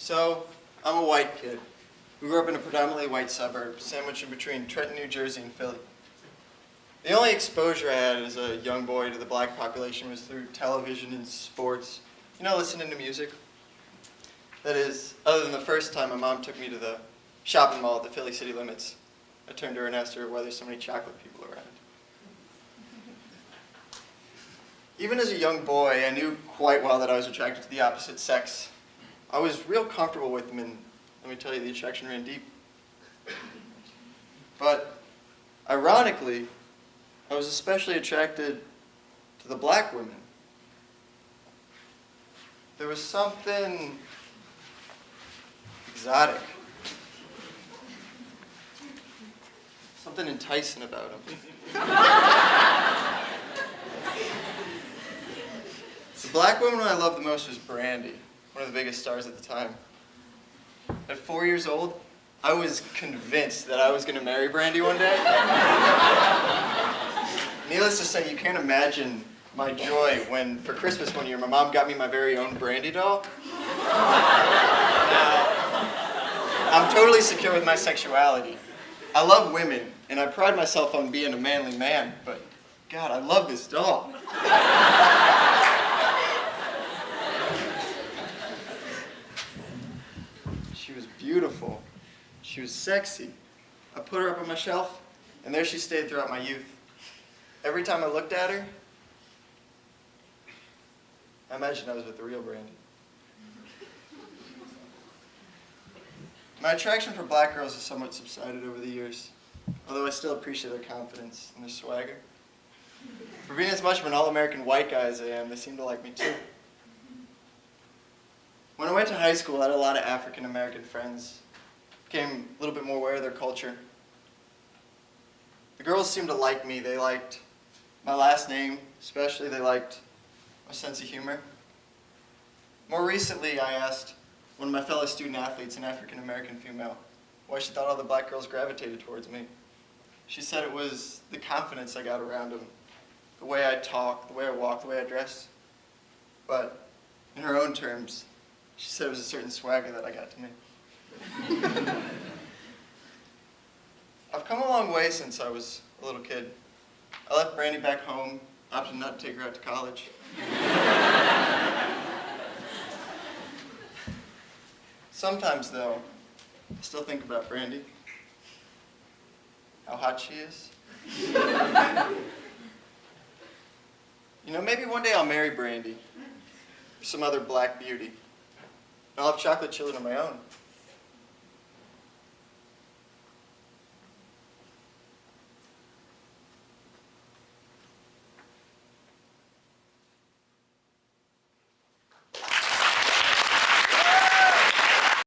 So, I'm a white kid who grew up in a predominantly white suburb, sandwiched in between Trenton, New Jersey and Philly. The only exposure I had as a young boy to the black population was through television and sports. You know, listening to music. That is, other than the first time my mom took me to the shopping mall at the Philly city limits. I turned to her and asked her why there's so many chocolate people around. Even as a young boy, I knew quite well that I was attracted to the opposite sex. I was real comfortable with them, and let me tell you, the attraction ran deep. But, ironically, I was especially attracted to the black women. There was something exotic, something enticing about them. The black woman I loved the most was Brandy, one of the biggest stars at the time. At 4 years old, I was convinced that I was going to marry Brandy one day. Needless to say, you can't imagine my joy when, for Christmas one year, my mom got me my very own Brandy doll. Now, I'm totally secure with my sexuality. I love women, and I pride myself on being a manly man, but God, I love this doll. She was beautiful. She was sexy. I put her up on my shelf, and there she stayed throughout my youth. Every time I looked at her, I imagined I was with the real Brandy. My attraction for black girls has somewhat subsided over the years, although I still appreciate their confidence and their swagger. For being as much of an all-American white guy as I am, they seem to like me too. When I went to high school, I had a lot of African-American friends. Became a little bit more aware of their culture. The girls seemed to like me. They liked my last name, especially. They liked my sense of humor. More recently, I asked one of my fellow student athletes, an African-American female, why she thought all the black girls gravitated towards me. She said it was the confidence I got around them, the way I talk, the way I walk, the way I dress. But in her own terms, she said it was a certain swagger that I got to me. I've come a long way since I was a little kid. I left Brandy back home, opted not to take her out to college. Sometimes, though, I still think about Brandy. How hot she is. You know, maybe one day I'll marry Brandy, or some other black beauty. And I'll have chocolate children of my own.